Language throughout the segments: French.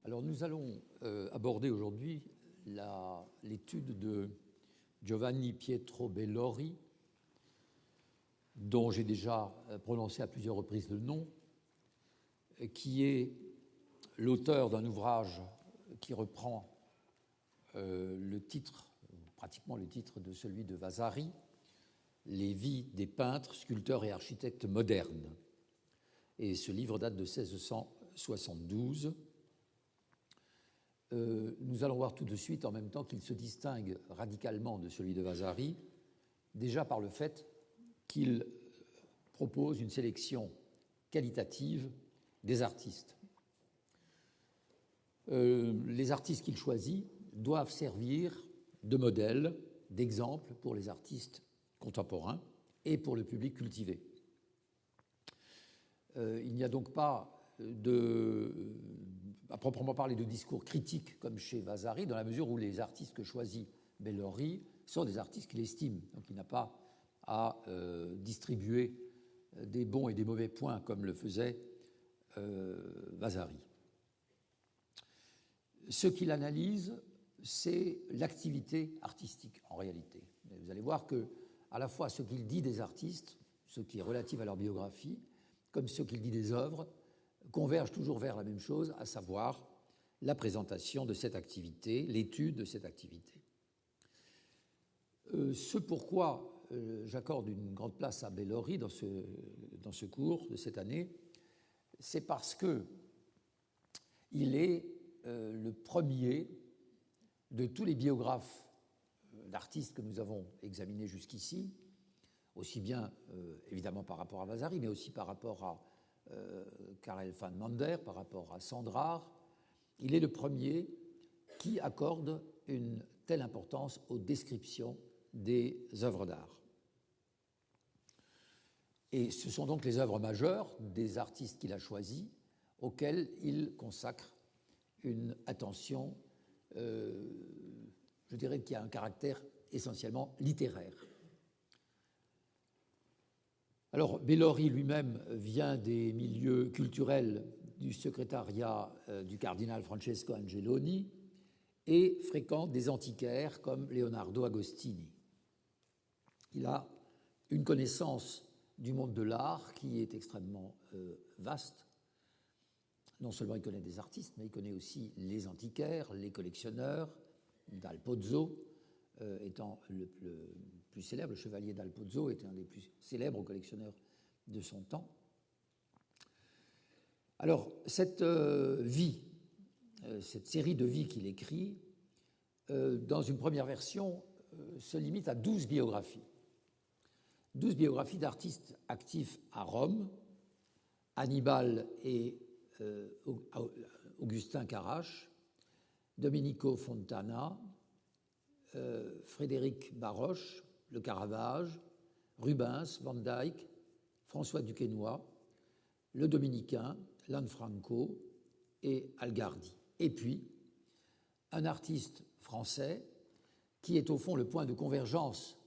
Alors nous allons aborder aujourd'hui l'étude de Giovanni Pietro Bellori, dont j'ai déjà prononcé à plusieurs reprises le nom, qui est l'auteur d'un ouvrage qui reprend le titre, pratiquement le titre de celui de Vasari, Les vies des peintres, sculpteurs et architectes modernes. Et ce livre date de 1672. Nous allons voir tout de suite en même temps qu'il se distingue radicalement de celui de Vasari, déjà par le fait qu'il propose une sélection qualitative des artistes. Les artistes qu'il choisit doivent servir de modèle, d'exemple pour les artistes contemporains et pour le public cultivé. Il n'y a donc pas à proprement parler de discours critique comme chez Vasari, dans la mesure où les artistes que choisit Bellori sont des artistes qu'il estime. Donc il n'a pas à distribuer des bons et des mauvais points comme le faisait Vasari. Ce qu'il analyse, c'est l'activité artistique en réalité. Vous allez voir que à la fois ce qu'il dit des artistes, ce qui est relatif à leur biographie, comme ce qu'il dit des œuvres, convergent toujours vers la même chose, à savoir la présentation de cette activité, l'étude de cette activité. Ce pourquoi j'accorde une grande place à Bellori dans ce cours de cette année, c'est parce qu'il est le premier de tous les biographes d'artistes que nous avons examinés jusqu'ici, aussi bien évidemment par rapport à Vasari, mais aussi par rapport à Karel van Mander, par rapport à Sandrard. Il est le premier qui accorde une telle importance aux descriptions des œuvres d'art. Et ce sont donc les œuvres majeures des artistes qu'il a choisis, auxquelles il consacre une attention, je dirais, qui a un caractère essentiellement littéraire. Alors, Bellori lui-même vient des milieux culturels du secrétariat du cardinal Francesco Angeloni et fréquente des antiquaires comme Leonardo Agostini. Il a une connaissance du monde de l'art qui est extrêmement vaste. Non seulement il connaît des artistes, mais il connaît aussi les antiquaires, les collectionneurs, Dal Pozzo, étant le plus célèbre, le chevalier Dal Pozzo était un des plus célèbres collectionneurs de son temps. Alors, cette série de vies qu'il écrit, dans une première version, se limite à 12 biographies. 12 biographies d'artistes actifs à Rome, Hannibal et Augustin Carasch, Domenico Fontana, Frédéric Baroche, Le Caravage, Rubens, Van Dyck, François Duquesnoy, le Dominicain, Lanfranco et Algardi. Et puis, un artiste français qui est au fond le point de convergence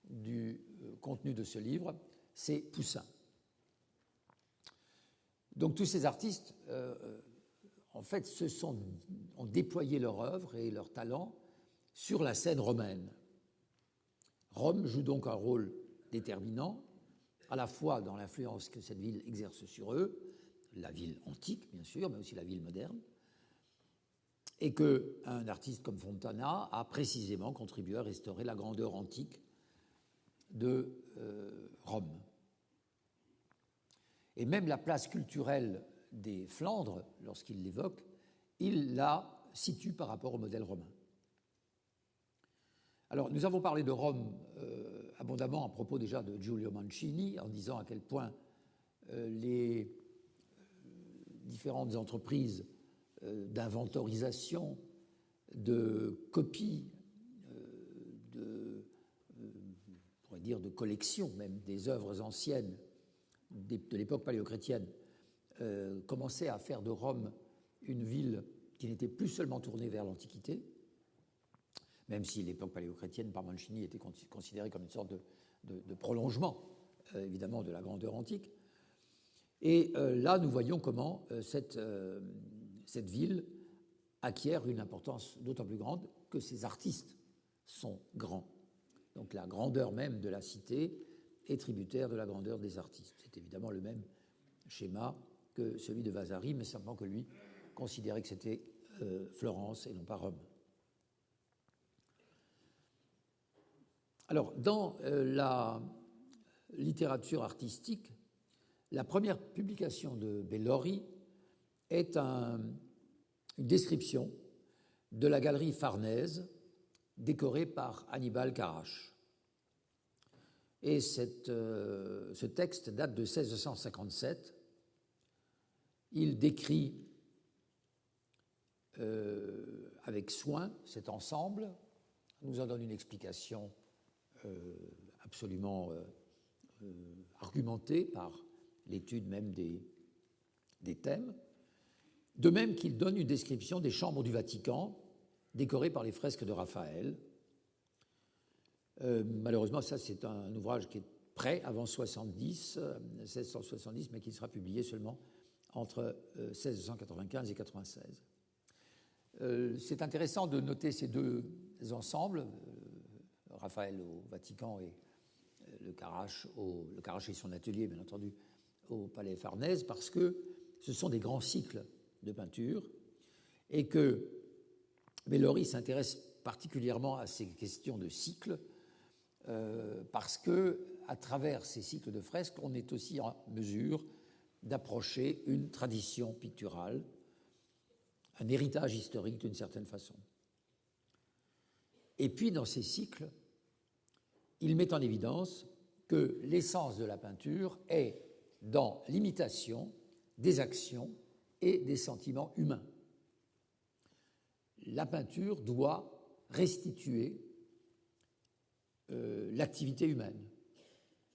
du contenu de ce livre, c'est Poussin. Donc tous ces artistes, en fait, ont déployé leur œuvre et leur talent sur la scène romaine. Rome joue donc un rôle déterminant, à la fois dans l'influence que cette ville exerce sur eux, la ville antique bien sûr, mais aussi la ville moderne, et qu'un artiste comme Fontana a précisément contribué à restaurer la grandeur antique de Rome. Et même la place culturelle des Flandres, lorsqu'il l'évoque, il la situe par rapport au modèle romain. Alors, nous avons parlé de Rome abondamment à propos déjà de Giulio Mancini, en disant à quel point les différentes entreprises d'inventorisation, de copie, on pourrait dire de collection même des œuvres anciennes de l'époque paléochrétienne, commençaient à faire de Rome une ville qui n'était plus seulement tournée vers l'Antiquité, même si l'époque paléochrétienne par Mancini était considérée comme une sorte de prolongement, évidemment, de la grandeur antique. Et là, nous voyons comment cette ville acquiert une importance d'autant plus grande que ces artistes sont grands. Donc la grandeur même de la cité est tributaire de la grandeur des artistes. C'est évidemment le même schéma que celui de Vasari, mais simplement que lui considérait que c'était Florence et non pas Rome. Alors, dans la littérature artistique, la première publication de Bellori est une description de la galerie Farnèse décorée par Annibal Carrache. Et ce texte date de 1657. Il décrit avec soin cet ensemble, nous en donne une explication absolument argumentée par l'étude même des thèmes, de même qu'il donne une description des chambres du Vatican décorées par les fresques de Raphaël. Malheureusement, ça c'est un ouvrage qui est prêt avant 1670, mais qui sera publié seulement entre 1695 et 96. C'est intéressant de noter ces deux ensembles, Raphaël au Vatican et le Carrache et son atelier, bien entendu, au Palais Farnèse, parce que ce sont des grands cycles de peinture et que Bellori s'intéresse particulièrement à ces questions de cycles parce que, à travers ces cycles de fresques, on est aussi en mesure d'approcher une tradition picturale, un héritage historique d'une certaine façon. Et puis, dans ces cycles, il met en évidence que l'essence de la peinture est dans l'imitation des actions et des sentiments humains. La peinture doit restituer l'activité humaine,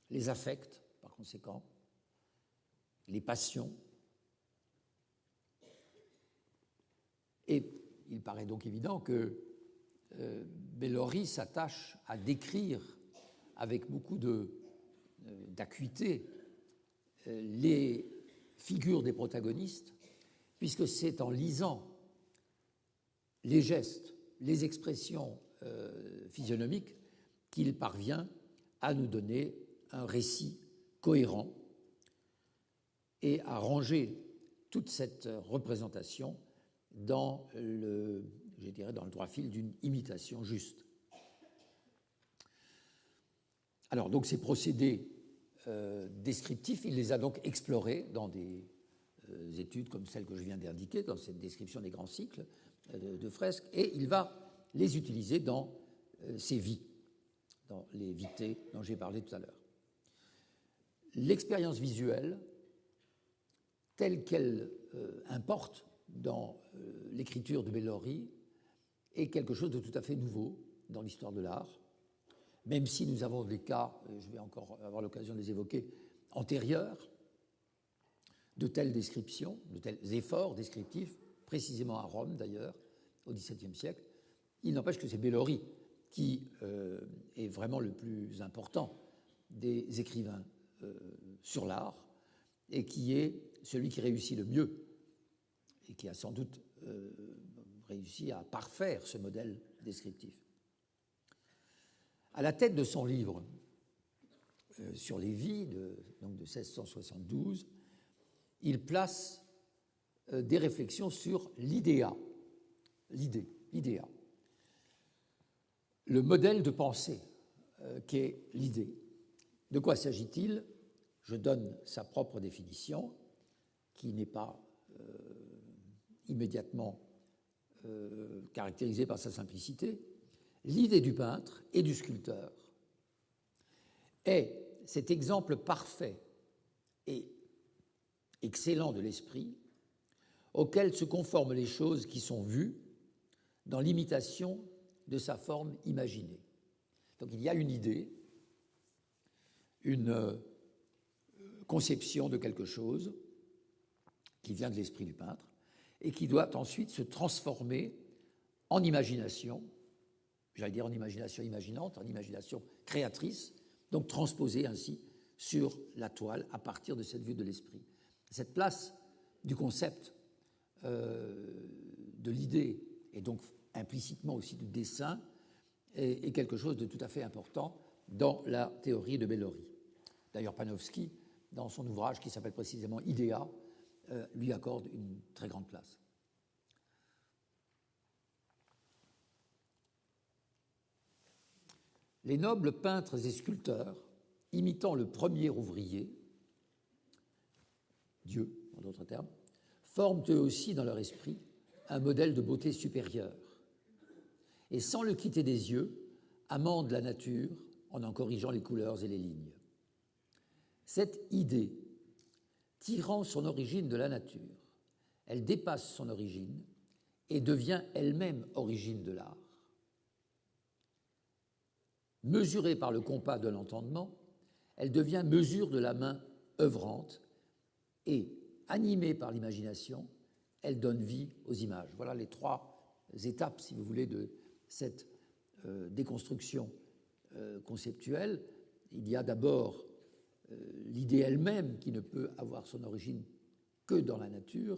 les affects, par conséquent, les passions. Et il paraît donc évident que Bellori s'attache à décrire avec beaucoup d'acuité les figures des protagonistes, puisque c'est en lisant les gestes, les expressions physionomiques qu'il parvient à nous donner un récit cohérent et à ranger toute cette représentation dans le droit fil d'une imitation juste. Alors, donc, ces procédés descriptifs, il les a donc explorés dans des études comme celle que je viens d'indiquer, dans cette description des grands cycles de fresques, et il va les utiliser dans ses vies, dans les vitées dont j'ai parlé tout à l'heure. L'expérience visuelle, telle qu'elle importe dans l'écriture de Bellori, est quelque chose de tout à fait nouveau dans l'histoire de l'art, même si nous avons des cas, je vais encore avoir l'occasion de les évoquer, antérieurs, de telles descriptions, de tels efforts descriptifs, précisément à Rome d'ailleurs, au XVIIe siècle. Il n'empêche que c'est Bellori qui est vraiment le plus important des écrivains sur l'art et qui est celui qui réussit le mieux et qui a sans doute réussi à parfaire ce modèle descriptif. À la tête de son livre sur les vies, donc de 1672, il place des réflexions sur l'idéa, l'idéa, le modèle de pensée qu'est l'idée. De quoi s'agit-il? Je donne sa propre définition, qui n'est pas immédiatement caractérisée par sa simplicité. L'idée du peintre et du sculpteur est cet exemple parfait et excellent de l'esprit auquel se conforment les choses qui sont vues dans l'imitation de sa forme imaginée. Donc il y a une idée, une conception de quelque chose qui vient de l'esprit du peintre et qui doit ensuite se transformer en imagination, j'allais dire en imagination imaginante, en imagination créatrice, donc transposée ainsi sur la toile à partir de cette vue de l'esprit. Cette place du concept de de l'idée, et donc implicitement aussi du dessin, est quelque chose de tout à fait important dans la théorie de Bellori. D'ailleurs, Panofsky, dans son ouvrage qui s'appelle précisément Idea, lui accorde une très grande place. Les nobles peintres et sculpteurs, imitant le premier ouvrier, Dieu en d'autres termes, forment eux aussi dans leur esprit un modèle de beauté supérieure et sans le quitter des yeux, amendent la nature en corrigeant les couleurs et les lignes. Cette idée, tirant son origine de la nature, elle dépasse son origine et devient elle-même origine de l'art. Mesurée par le compas de l'entendement, elle devient mesure de la main œuvrante et, animée par l'imagination, elle donne vie aux images. Voilà les trois étapes, si vous voulez, de cette déconstruction conceptuelle. Il y a d'abord l'idée elle-même qui ne peut avoir son origine que dans la nature,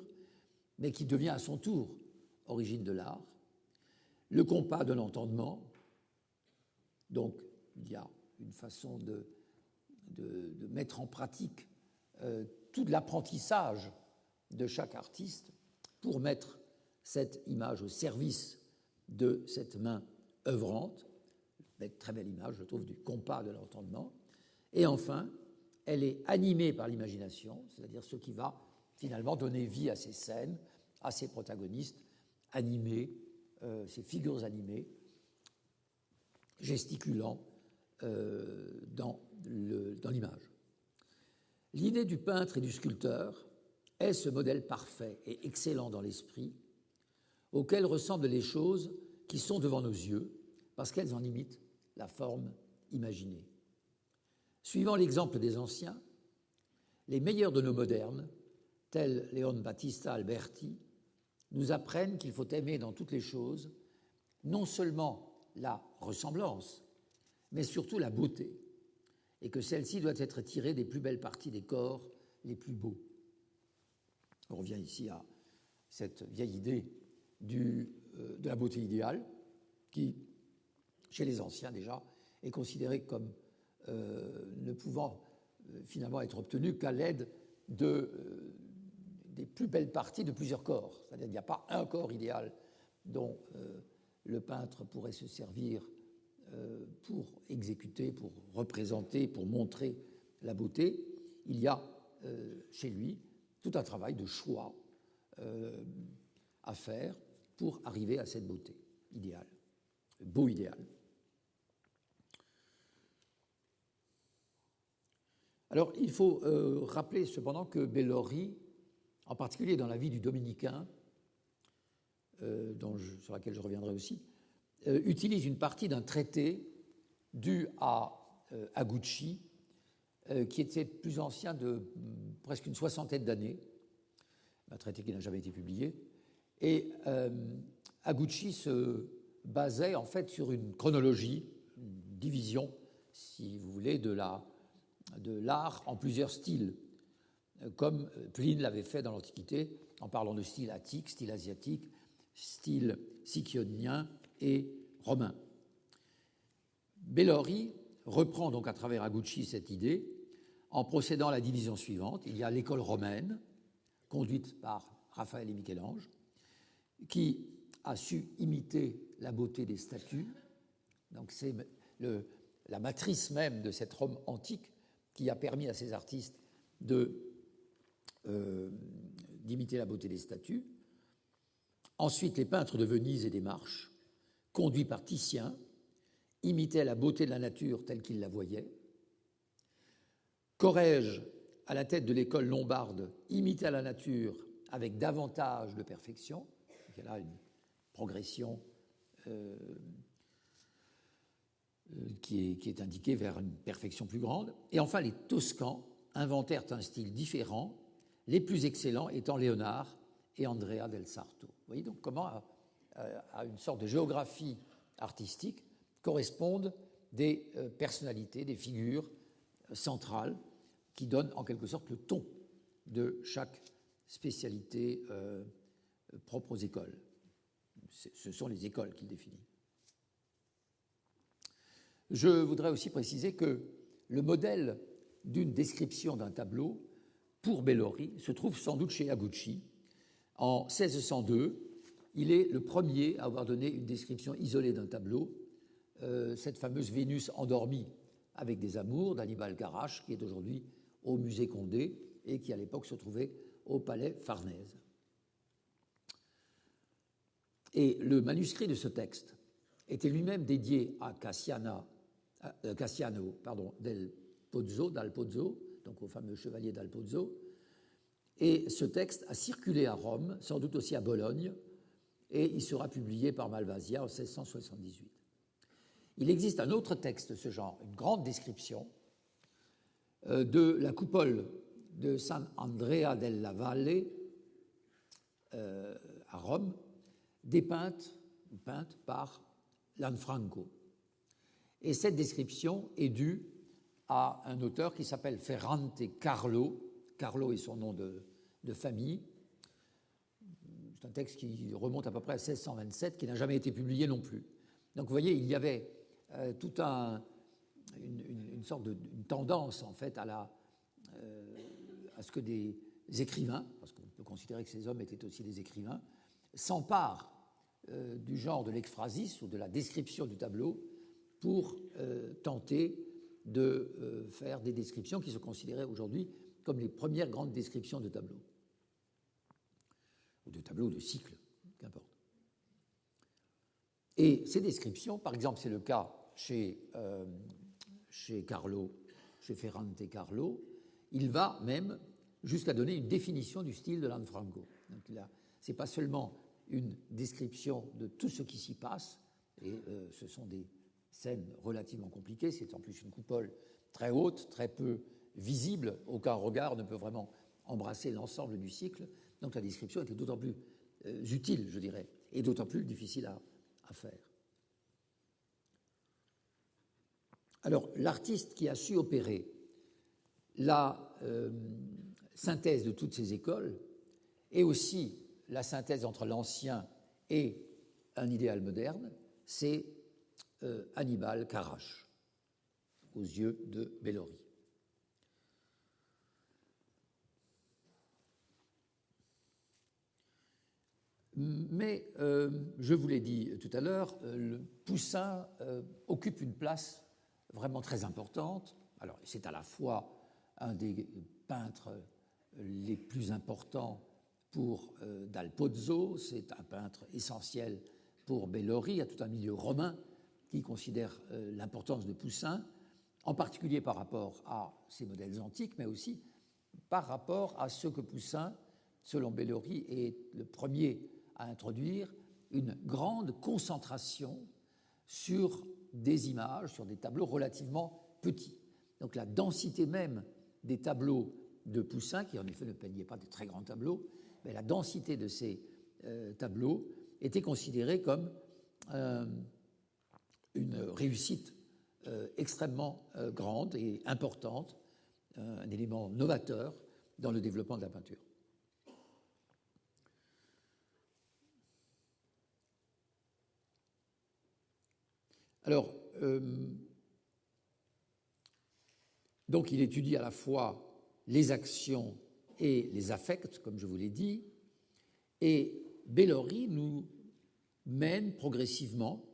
mais qui devient à son tour origine de l'art. Le compas de l'entendement, donc il y a une façon de mettre en pratique tout l'apprentissage de chaque artiste pour mettre cette image au service de cette main œuvrante, une très belle image, je trouve, du compas de l'entendement. Et enfin, elle est animée par l'imagination, c'est-à-dire ce qui va finalement donner vie à ces scènes, à ces protagonistes animés, ces figures animées, gesticulant dans l'image. L'idée du peintre et du sculpteur est ce modèle parfait et excellent dans l'esprit, auquel ressemblent les choses qui sont devant nos yeux, parce qu'elles en imitent la forme imaginée. Suivant l'exemple des anciens, les meilleurs de nos modernes, tels Leon Battista Alberti, nous apprennent qu'il faut aimer dans toutes les choses non seulement la ressemblance, mais surtout la beauté, et que celle-ci doit être tirée des plus belles parties des corps les plus beaux. On revient ici à cette vieille idée de la beauté idéale, qui, chez les anciens déjà, est considérée comme ne pouvant finalement être obtenue qu'à l'aide des plus belles parties de plusieurs corps. C'est-à-dire qu'il n'y a pas un corps idéal dont le peintre pourrait se servir pour exécuter, pour représenter, pour montrer la beauté. Il y a chez lui tout un travail de choix à faire pour arriver à cette beauté idéale, beau idéal. Alors, il faut rappeler cependant que Bellori, en particulier dans la vie du dominicain, sur laquelle je reviendrai aussi, utilise une partie d'un traité dû à Agucci, qui était plus ancien de presque une soixantaine d'années, un traité qui n'a jamais été publié. Et Agucci se basait en fait sur une chronologie, une division, si vous voulez, de l'art en plusieurs styles, comme Pline l'avait fait dans l'Antiquité, en parlant de style attique, style asiatique, style sicyonien et romain. Bellori reprend donc à travers Agucci cette idée en procédant à la division suivante. Il y a l'école romaine, conduite par Raphaël et Michel-Ange, qui a su imiter la beauté des statues. Donc c'est la matrice même de cette Rome antique qui a permis à ces artistes d'imiter la beauté des statues. Ensuite, les peintres de Venise et des Marches, conduits par Titien, imitaient la beauté de la nature telle qu'ils la voyaient. Corrège, à la tête de l'école lombarde, imitait la nature avec davantage de perfection. Il y a là une progression qui est indiquée vers une perfection plus grande. Et enfin, les Toscans inventèrent un style différent, les plus excellents étant Léonard et Andrea del Sarto. Vous voyez donc comment, à une sorte de géographie artistique, correspondent des personnalités, des figures centrales qui donnent en quelque sorte le ton de chaque spécialité propre aux écoles. ce sont les écoles qu'il définit. Je voudrais aussi préciser que le modèle d'une description d'un tableau pour Bellori se trouve sans doute chez Agucci. En 1602, il est le premier à avoir donné une description isolée d'un tableau, cette fameuse Vénus endormie avec des amours d'Annibal Garrasch, qui est aujourd'hui au musée Condé et qui à l'époque se trouvait au palais Farnèse. Et le manuscrit de ce texte était lui-même dédié à Cassiano dal Pozzo, donc au fameux chevalier dal Pozzo, et ce texte a circulé à Rome, sans doute aussi à Bologne, et il sera publié par Malvasia en 1678. Il existe un autre texte de ce genre, une grande description de la coupole de San Andrea della Valle à Rome, peinte par Lanfranco. Et cette description est due à un auteur qui s'appelle Ferrante Carlo. Carlo est son nom de famille. C'est un texte qui remonte à peu près à 1627, qui n'a jamais été publié non plus. Donc vous voyez, il y avait toute une sorte d'une tendance en fait à ce que des écrivains, parce qu'on peut considérer que ces hommes étaient aussi des écrivains, s'emparent du genre de l'ekphrasis ou de la description du tableau pour tenter de faire des descriptions qui sont considérées aujourd'hui comme les premières grandes descriptions de tableaux, ou de tableaux ou de cycles, qu'importe. Et ces descriptions, par exemple, c'est le cas chez Carlo, chez Ferrante Carlo, il va même jusqu'à donner une définition du style de Lanfranco. Donc ce n'est pas seulement une description de tout ce qui s'y passe, et ce sont des scène relativement compliquée, c'est en plus une coupole très haute, très peu visible, aucun regard ne peut vraiment embrasser l'ensemble du cycle, donc la description était d'autant plus utile, je dirais, et d'autant plus difficile à faire. Alors, l'artiste qui a su opérer la synthèse de toutes ces écoles et aussi la synthèse entre l'ancien et un idéal moderne, c'est Annibal Garrasch, aux yeux de Bellori. Mais, je vous l'ai dit tout à l'heure, Poussin occupe une place vraiment très importante. Alors, c'est à la fois un des peintres les plus importants pour Dal Pozzo, c'est un peintre essentiel pour Bellori, il y a tout un milieu romain qui considère l'importance de Poussin, en particulier par rapport à ses modèles antiques, mais aussi par rapport à ce que Poussin, selon Bellori, est le premier à introduire, une grande concentration sur des images, sur des tableaux relativement petits. Donc la densité même des tableaux de Poussin, qui en effet ne peignait pas de très grands tableaux, mais la densité de ces tableaux était considérée comme une réussite extrêmement grande et importante, un élément novateur dans le développement de la peinture. Alors, donc il étudie à la fois les actions et les affects, comme je vous l'ai dit, et Bellori nous mène progressivement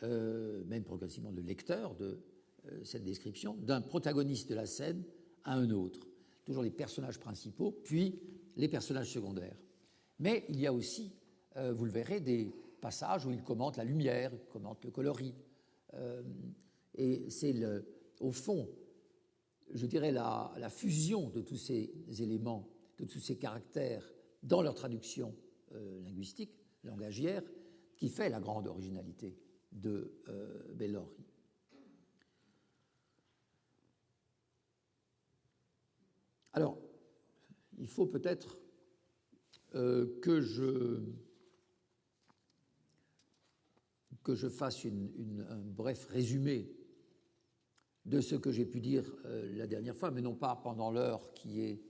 le lecteur de cette description, d'un protagoniste de la scène à un autre. Toujours les personnages principaux, puis les personnages secondaires. Mais il y a aussi, vous le verrez, des passages où il commente la lumière, il commente le coloris. Et c'est au fond, je dirais, la fusion de tous ces éléments, de tous ces caractères dans leur traduction linguistique, langagière, qui fait la grande originalité de Bellori. Alors, il faut peut-être que je fasse un bref résumé de ce que j'ai pu dire la dernière fois, mais non pas pendant l'heure qui est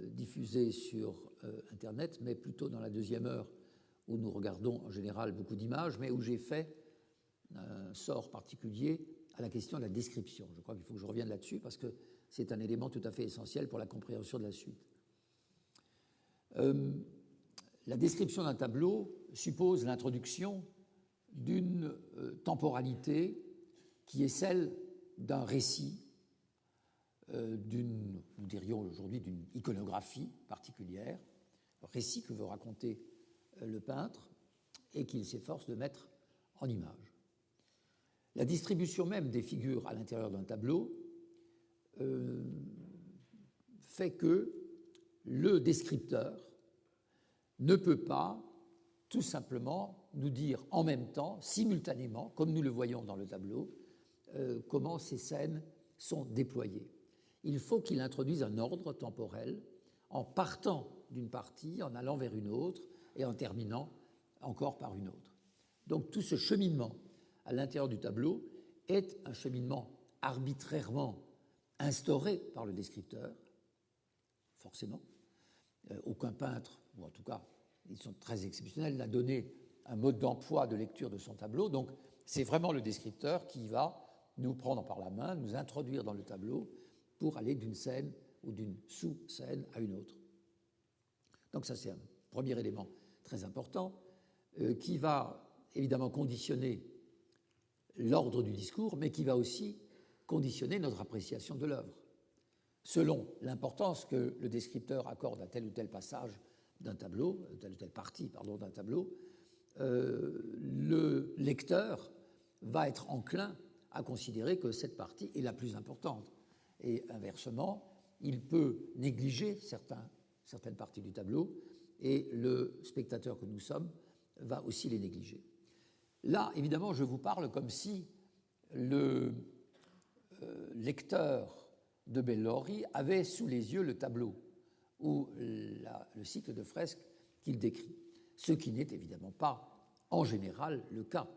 diffusée sur Internet, mais plutôt dans la deuxième heure où nous regardons en général beaucoup d'images, mais où j'ai fait un sort particulier à la question de la description. Je crois qu'il faut que je revienne là-dessus parce que c'est un élément tout à fait essentiel pour la compréhension de la suite. La description d'un tableau suppose l'introduction d'une temporalité qui est celle d'un récit, nous dirions aujourd'hui d'une iconographie particulière, récit que veut raconter le peintre et qu'il s'efforce de mettre en image. La distribution même des figures à l'intérieur d'un tableau fait que le descripteur ne peut pas tout simplement nous dire en même temps, simultanément, comme nous le voyons dans le tableau, comment ces scènes sont déployées. Il faut qu'il introduise un ordre temporel en partant d'une partie, en allant vers une autre et en terminant encore par une autre. Donc tout ce cheminement à l'intérieur du tableau est un cheminement arbitrairement instauré par le descripteur, forcément. Aucun peintre, ou en tout cas, ils sont très exceptionnels, n'a donné un mode d'emploi de lecture de son tableau. Donc c'est vraiment le descripteur qui va nous prendre par la main, nous introduire dans le tableau pour aller d'une scène ou d'une sous-scène à une autre. Donc ça, c'est un premier élément très important qui va évidemment conditionner l'ordre du discours, mais qui va aussi conditionner notre appréciation de l'œuvre. Selon l'importance que le descripteur accorde à tel ou tel passage d'un tableau, telle ou telle partie d'un tableau, le lecteur va être enclin à considérer que cette partie est la plus importante. Et inversement, il peut négliger certaines parties du tableau et le spectateur que nous sommes va aussi les négliger. Là, évidemment, je vous parle comme si le lecteur de Bellori avait sous les yeux le tableau ou le cycle de fresques qu'il décrit, ce qui n'est évidemment pas en général le cas.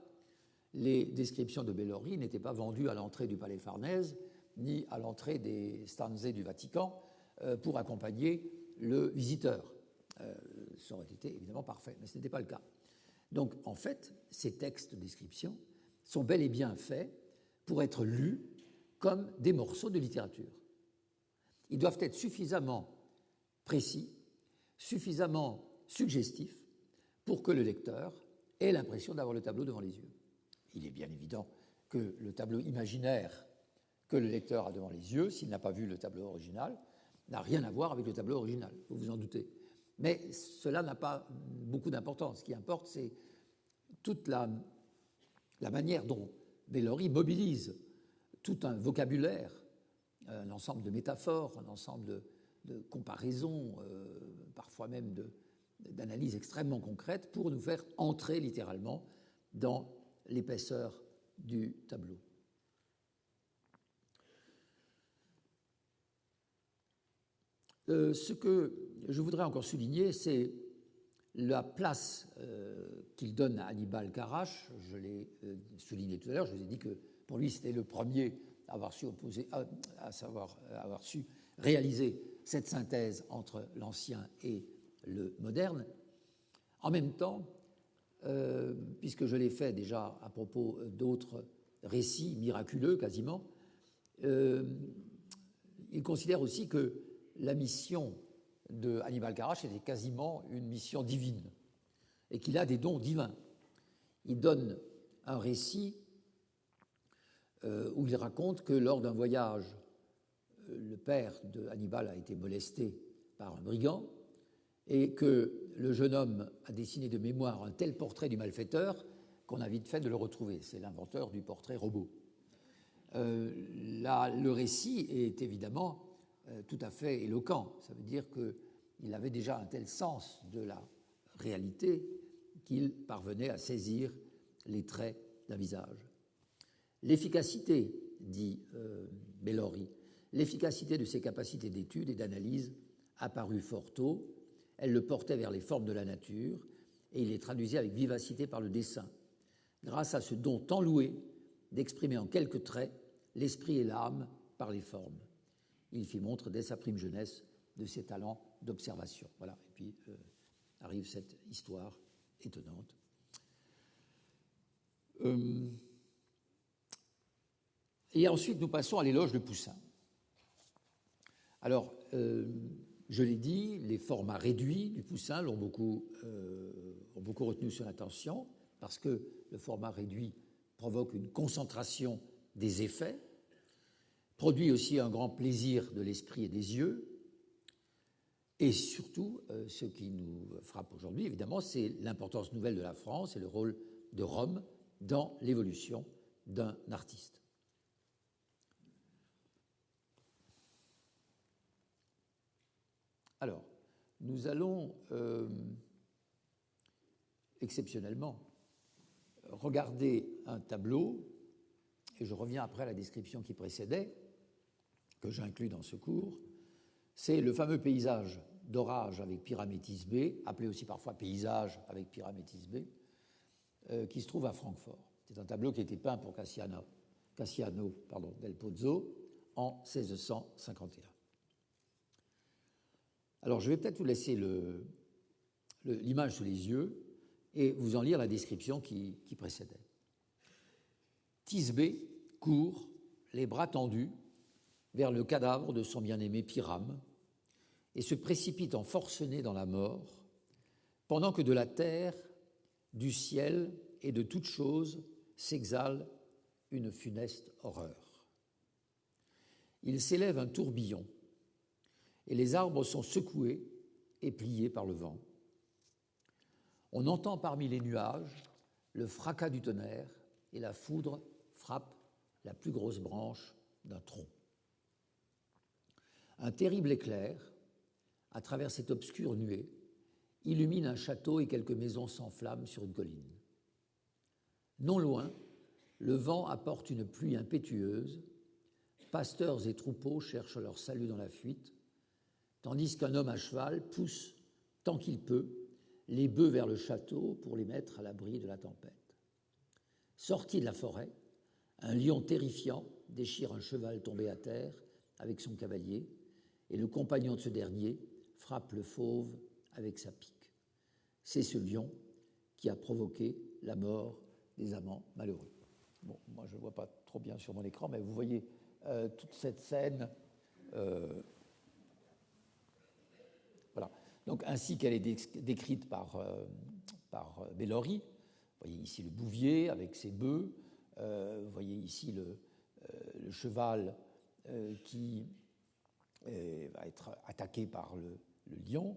Les descriptions de Bellori n'étaient pas vendues à l'entrée du Palais Farnèse ni à l'entrée des stanze du Vatican pour accompagner le visiteur. Ça aurait été évidemment parfait, mais ce n'était pas le cas. Donc, en fait, ces textes de description sont bel et bien faits pour être lus comme des morceaux de littérature. Ils doivent être suffisamment précis, suffisamment suggestifs pour que le lecteur ait l'impression d'avoir le tableau devant les yeux. Il est bien évident que le tableau imaginaire que le lecteur a devant les yeux, s'il n'a pas vu le tableau original, n'a rien à voir avec le tableau original, vous vous en doutez. Mais cela n'a pas beaucoup d'importance. Ce qui importe, c'est toute la manière dont Bellori mobilise tout un vocabulaire, un ensemble de métaphores, un ensemble de comparaisons, parfois même d'analyses extrêmement concrètes pour nous faire entrer littéralement dans l'épaisseur du tableau. Ce que je voudrais encore souligner, c'est la place qu'il donne à Hannibal Carrache. Je l'ai souligné tout à l'heure, je vous ai dit que pour lui c'était le premier à avoir su réaliser cette synthèse entre l'ancien et le moderne. En même temps, puisque je l'ai fait déjà à propos d'autres récits miraculeux quasiment, il considère aussi que la mission de Hannibal Carrache était quasiment une mission divine et qu'il a des dons divins. Il donne un récit où il raconte que lors d'un voyage, le père de Hannibal a été molesté par un brigand et que le jeune homme a dessiné de mémoire un tel portrait du malfaiteur qu'on a vite fait de le retrouver. C'est l'inventeur du portrait robot. Le récit est évidemment tout à fait éloquent. Ça veut dire qu'il avait déjà un tel sens de la réalité qu'il parvenait à saisir les traits d'un visage. L'efficacité, dit Bellori, l'efficacité de ses capacités d'étude et d'analyse apparut fort tôt. Elle le portait vers les formes de la nature et il les traduisait avec vivacité par le dessin, grâce à ce don tant loué d'exprimer en quelques traits l'esprit et l'âme par les formes. Il fit montre dès sa prime jeunesse de ses talents d'observation. Voilà. Et puis arrive cette histoire étonnante. Et ensuite, nous passons à l'éloge de Poussin. Alors, je l'ai dit, les formats réduits du Poussin ont beaucoup retenu son attention, parce que le format réduit provoque une concentration des effets, produit aussi un grand plaisir de l'esprit et des yeux, et surtout, ce qui nous frappe aujourd'hui, évidemment, c'est l'importance nouvelle de la France et le rôle de Rome dans l'évolution d'un artiste. Alors, nous allons exceptionnellement regarder un tableau, et je reviens après à la description qui précédait, que j'inclus dans ce cours. C'est le fameux paysage d'orage avec Pyramétis B, appelé aussi parfois paysage avec Pyramétis B, qui se trouve à Francfort. C'est un tableau qui a été peint pour Cassiano del Pozzo en 1651. Alors, je vais peut-être vous laisser l'image sous les yeux et vous en lire la description qui précédait. Thisbé court, les bras tendus, vers le cadavre de son bien-aimé Pyrame et se précipite en forcené dans la mort, pendant que de la terre, du ciel et de toute chose s'exhale une funeste horreur. Il s'élève un tourbillon, et les arbres sont secoués et pliés par le vent. On entend parmi les nuages le fracas du tonnerre et la foudre frappe la plus grosse branche d'un tronc. Un terrible éclair, à travers cette obscure nuée, illumine un château et quelques maisons s'enflamment sur une colline. Non loin, le vent apporte une pluie impétueuse, pasteurs et troupeaux cherchent leur salut dans la fuite, tandis qu'un homme à cheval pousse, tant qu'il peut, les bœufs vers le château pour les mettre à l'abri de la tempête. Sorti de la forêt, un lion terrifiant déchire un cheval tombé à terre avec son cavalier, et le compagnon de ce dernier frappe le fauve avec sa pique. C'est ce lion qui a provoqué la mort des amants malheureux. Bon, moi je ne vois pas trop bien sur mon écran, mais vous voyez toute cette scène. Voilà. Donc, ainsi qu'elle est décrite par Bellori. Vous voyez ici le bouvier avec ses bœufs. Vous voyez ici le cheval qui va être attaqué par le lion.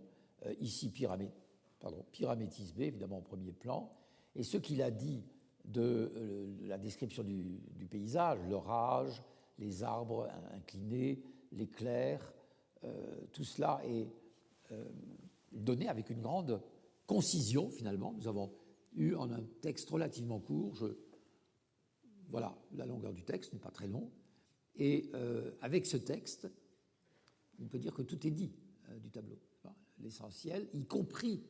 Ici, Pyramétis B, évidemment en premier plan. Et ce qu'il a dit de la description du paysage, l'orage, les arbres inclinés, l'éclair, tout cela est donné avec une grande concision, finalement. Nous avons eu en un texte relativement court, voilà, la longueur du texte n'est pas très long, et avec ce texte, on peut dire que tout est dit du tableau. L'essentiel, y compris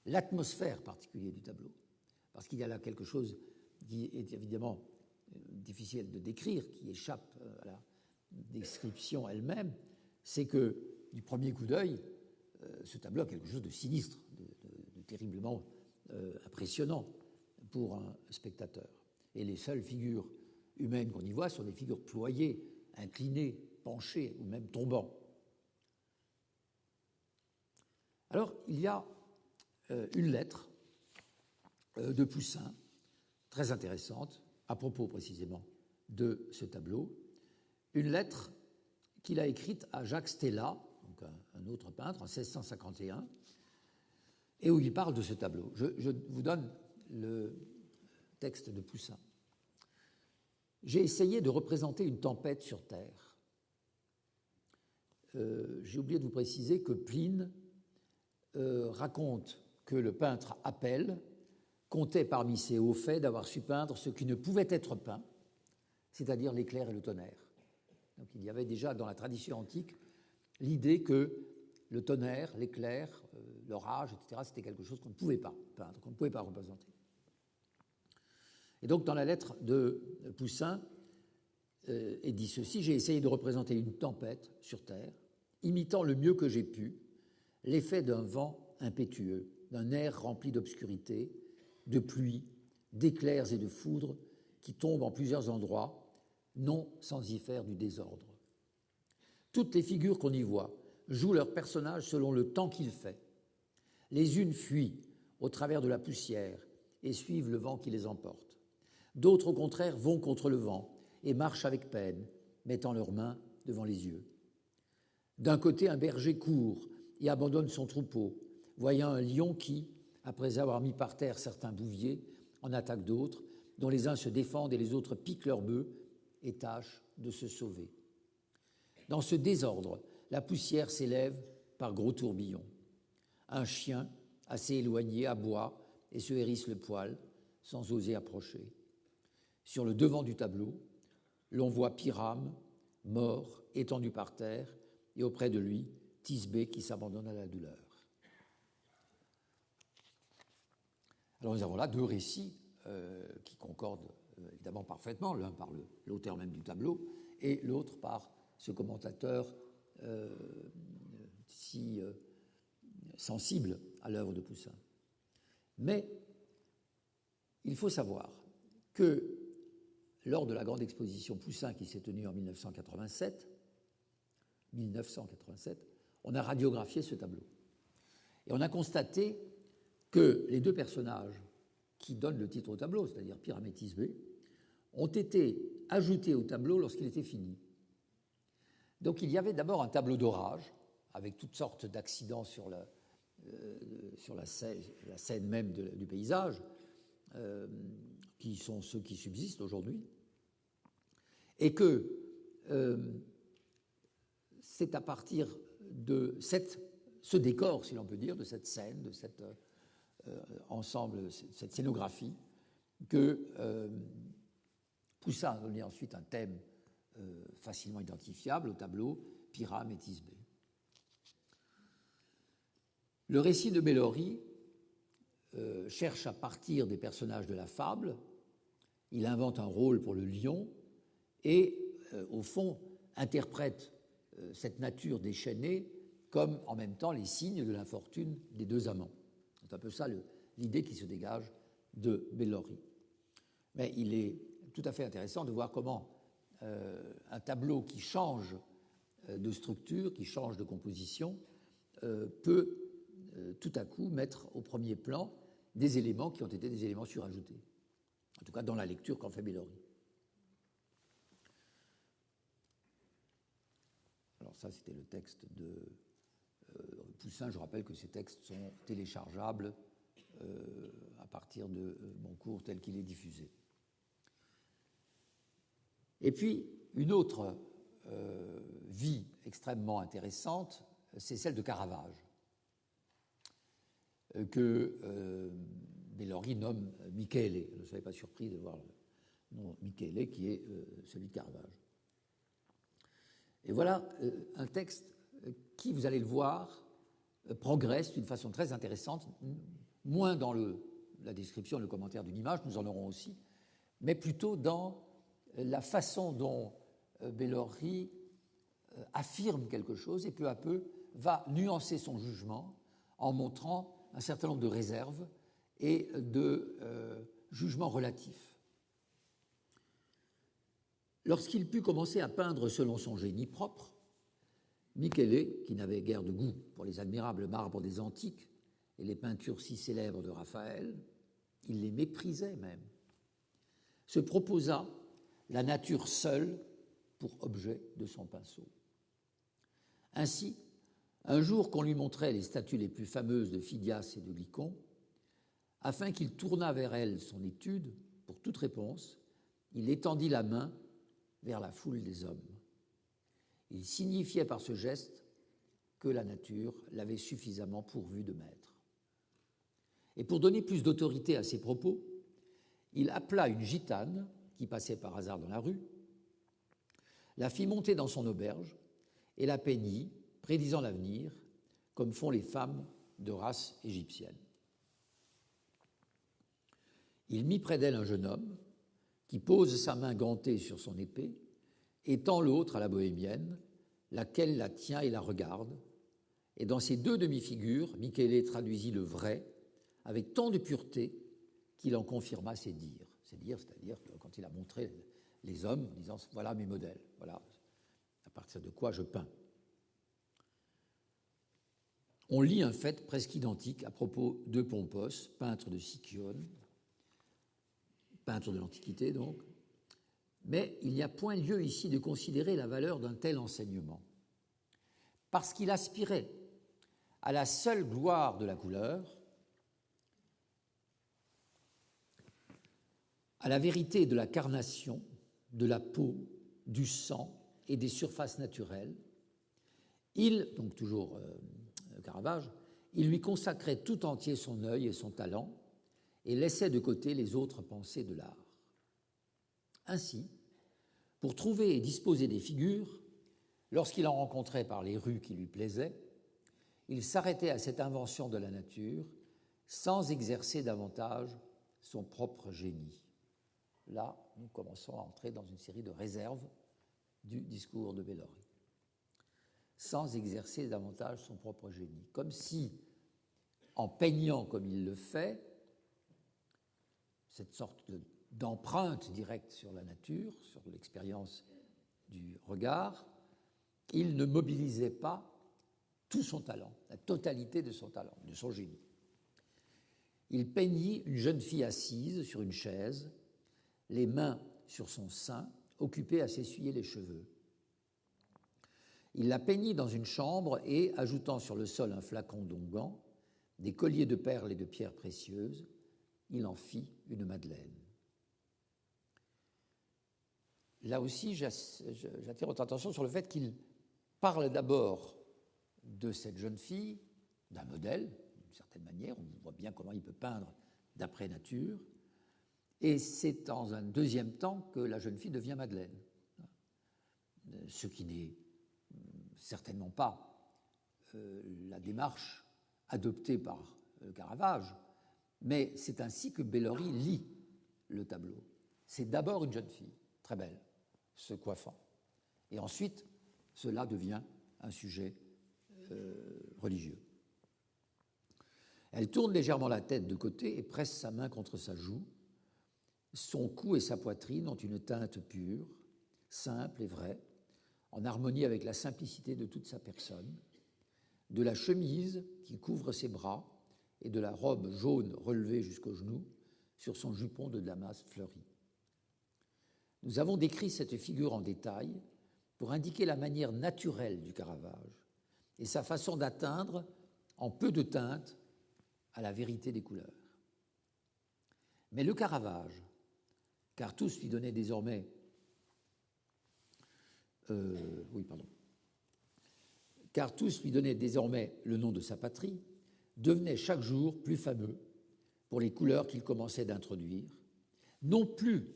l'atmosphère particulière du tableau. Parce qu'il y a là quelque chose qui est évidemment difficile de décrire, qui échappe à la description elle-même, c'est que, du premier coup d'œil, ce tableau a quelque chose de sinistre, de terriblement impressionnant pour un spectateur. Et les seules figures humaines qu'on y voit sont des figures ployées, inclinées, penchées ou même tombant. Alors, il y a une lettre de Poussin, très intéressante, à propos précisément de ce tableau, une lettre qu'il a écrite à Jacques Stella, donc un autre peintre, en 1651, et où il parle de ce tableau. Je vous donne le texte de Poussin. « J'ai essayé de représenter une tempête sur terre. J'ai oublié de vous préciser que Pline raconte que le peintre Apelle comptait parmi ses hauts faits d'avoir su peindre ce qui ne pouvait être peint, c'est-à-dire l'éclair et le tonnerre. Donc il y avait déjà dans la tradition antique l'idée que le tonnerre, l'éclair, l'orage, etc., c'était quelque chose qu'on ne pouvait pas peindre, qu'on ne pouvait pas représenter. Et donc dans la lettre de Poussin est dit ceci: « J'ai essayé de représenter une tempête sur terre, imitant le mieux que j'ai pu l'effet d'un vent impétueux d'un air rempli d'obscurité, de pluie, d'éclairs et de foudre qui tombent en plusieurs endroits, non sans y faire du désordre. Toutes les figures qu'on y voit jouent leur personnage selon le temps qu'il fait. Les unes fuient au travers de la poussière et suivent le vent qui les emporte. D'autres, au contraire, vont contre le vent et marchent avec peine, mettant leurs mains devant les yeux. D'un côté, un berger court et abandonne son troupeau, voyant un lion qui, après avoir mis par terre certains bouviers, en attaque d'autres, dont les uns se défendent et les autres piquent leurs bœufs et tâchent de se sauver. Dans ce désordre, la poussière s'élève par gros tourbillons. Un chien, assez éloigné, aboie et se hérisse le poil, sans oser approcher. Sur le devant du tableau, l'on voit Pyrame, mort, étendu par terre, et auprès de lui, Thisbé qui s'abandonne à la douleur. Alors nous avons là deux récits qui concordent évidemment parfaitement, l'un par l'auteur même du tableau et l'autre par ce commentateur si sensible à l'œuvre de Poussin. Mais il faut savoir que lors de la grande exposition Poussin qui s'est tenue en 1987, on a radiographié ce tableau. Et on a constaté que les deux personnages qui donnent le titre au tableau, c'est-à-dire Pyrame et Thisbé, ont été ajoutés au tableau lorsqu'il était fini. Donc il y avait d'abord un tableau d'orage, avec toutes sortes d'accidents sur la scène même du paysage, qui sont ceux qui subsistent aujourd'hui, et que c'est à partir de ce décor, si l'on peut dire, de cette scène, de cet ensemble, cette scénographie, que Poussin a donné ensuite un thème facilement identifiable au tableau, Pyrame et Thisbé. Le récit de Bellori cherche à partir des personnages de la fable, il invente un rôle pour le lion et, au fond, interprète cette nature déchaînée comme, en même temps, les signes de l'infortune des deux amants. C'est un peu ça l'idée qui se dégage de Bellori. Mais il est tout à fait intéressant de voir comment un tableau qui change de structure, qui change de composition, peut tout à coup mettre au premier plan des éléments qui ont été des éléments surajoutés, en tout cas dans la lecture qu'en fait Bellori. Alors ça, c'était le texte de Poussin. Je rappelle que ces textes sont téléchargeables à partir de mon cours tel qu'il est diffusé. Et puis, une autre vie extrêmement intéressante, c'est celle de Caravage, que Bellori nomme Michele. Ne soyez pas surpris de voir le nom Michele qui est celui de Caravage. Et voilà un texte qui, vous allez le voir, progresse d'une façon très intéressante, moins dans la description, le commentaire d'une image, nous en aurons aussi, mais plutôt dans la façon dont Bellori affirme quelque chose et peu à peu va nuancer son jugement en montrant un certain nombre de réserves et de jugements relatifs. Lorsqu'il put commencer à peindre selon son génie propre, Michele, qui n'avait guère de goût pour les admirables marbres des Antiques et les peintures si célèbres de Raphaël, il les méprisait même, se proposa la nature seule pour objet de son pinceau. Ainsi, un jour qu'on lui montrait les statues les plus fameuses de Phidias et de Lycon, afin qu'il tournât vers elles son étude, pour toute réponse, il étendit la main vers la foule des hommes. Il signifiait par ce geste que la nature l'avait suffisamment pourvu de maître. Et pour donner plus d'autorité à ses propos, il appela une gitane qui passait par hasard dans la rue, la fit monter dans son auberge et la peignit, prédisant l'avenir, comme font les femmes de race égyptienne. Il mit près d'elle un jeune homme qui pose sa main gantée sur son épée et tend l'autre à la bohémienne, laquelle la tient et la regarde, et dans ces deux demi-figures, Michele traduisit le vrai avec tant de pureté qu'il en confirma ses dires. C'est-à-dire quand il a montré les hommes, en disant « voilà mes modèles, voilà à partir de quoi je peins ». On lit un fait presque identique à propos de Pompos, peintre de Sicyon, peintre de l'Antiquité donc, mais il n'y a point lieu ici de considérer la valeur d'un tel enseignement, parce qu'il aspirait à la seule gloire de la couleur, à la vérité de la carnation, de la peau, du sang et des surfaces naturelles. Il, donc toujours Caravage, il lui consacrait tout entier son œil et son talent et laissait de côté les autres pensées de l'art. Ainsi, pour trouver et disposer des figures, lorsqu'il en rencontrait par les rues qui lui plaisaient, il s'arrêtait à cette invention de la nature sans exercer davantage son propre génie. Là, nous commençons à entrer dans une série de réserves du discours de Bellori. Sans exercer davantage son propre génie, comme si, en peignant comme il le fait, cette sorte d'empreinte directe sur la nature, sur l'expérience du regard, il ne mobilisait pas tout son talent, la totalité de son talent, de son génie. Il peignit une jeune fille assise sur une chaise, les mains sur son sein, occupée à s'essuyer les cheveux. Il la peignit dans une chambre et, ajoutant sur le sol un flacon d'onguent, des colliers de perles et de pierres précieuses, il en fit une madeleine. Là aussi, j'attire votre attention sur le fait qu'il parle d'abord de cette jeune fille, d'un modèle, d'une certaine manière, on voit bien comment il peut peindre d'après nature, et c'est dans un deuxième temps que la jeune fille devient Madeleine, ce qui n'est certainement pas la démarche adoptée par Caravage, mais c'est ainsi que Bellori lit le tableau. C'est d'abord une jeune fille, très belle, se coiffant, et ensuite cela devient un sujet religieux. Elle tourne légèrement la tête de côté et presse sa main contre sa joue. Son cou et sa poitrine ont une teinte pure, simple et vraie, en harmonie avec la simplicité de toute sa personne, de la chemise qui couvre ses bras et de la robe jaune relevée jusqu'aux genoux sur son jupon de damas fleuri. Nous avons décrit cette figure en détail pour indiquer la manière naturelle du Caravage et sa façon d'atteindre, en peu de teintes, à la vérité des couleurs. Mais le Caravage, car tous lui donnaient désormais le nom de sa patrie, devenait chaque jour plus fameux pour les couleurs qu'il commençait d'introduire, non plus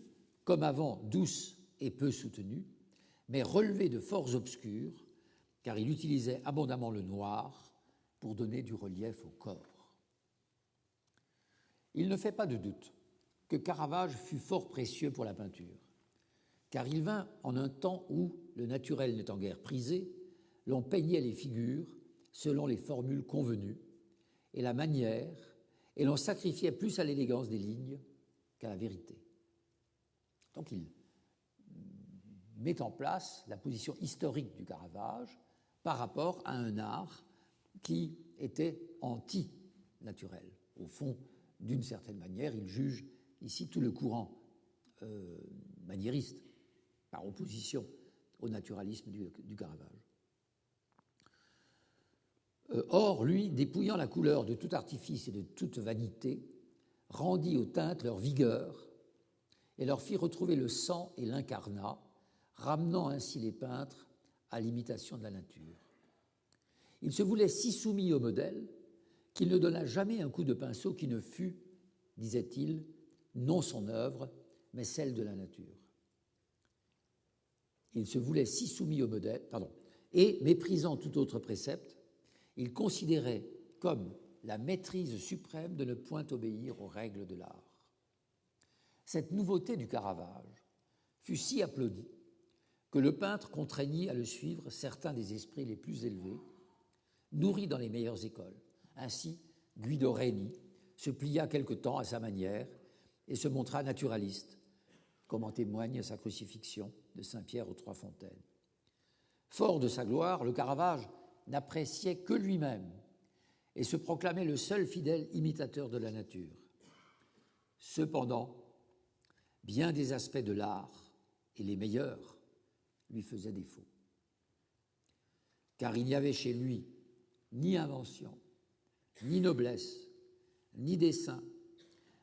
comme avant douces et peu soutenues, mais relevées de forts obscurs, car il utilisait abondamment le noir pour donner du relief au corps. Il ne fait pas de doute que Caravage fut fort précieux pour la peinture, car il vint en un temps où, le naturel n'étant guère prisé, l'on peignait les figures selon les formules convenues et la manière, et l'on sacrifiait plus à l'élégance des lignes qu'à la vérité. Donc il met en place la position historique du Caravage par rapport à un art qui était anti-naturel. Au fond, d'une certaine manière, il juge ici tout le courant maniériste, par opposition au naturalisme du Caravage. Or, lui, dépouillant la couleur de tout artifice et de toute vanité, rendit aux teintes leur vigueur et leur fit retrouver le sang et l'incarnat, ramenant ainsi les peintres à l'imitation de la nature. Il se voulait si soumis au modèle qu'il ne donna jamais un coup de pinceau qui ne fût, disait-il, non son œuvre, mais celle de la nature. Il se voulait si soumis au modèle, et méprisant tout autre précepte, il considérait comme la maîtrise suprême de ne point obéir aux règles de l'art. Cette nouveauté du Caravage fut si applaudie que le peintre contraignit à le suivre certains des esprits les plus élevés, nourris dans les meilleures écoles. Ainsi, Guido Reni se plia quelque temps à sa manière et se montra naturaliste, comme en témoigne sa crucifixion de Saint-Pierre aux Trois-Fontaines. Fort de sa gloire, le Caravage n'appréciait que lui-même et se proclamait le seul fidèle imitateur de la nature. Cependant, bien des aspects de l'art, et les meilleurs, lui faisaient défaut. Car il n'y avait chez lui ni invention, ni noblesse, ni dessin,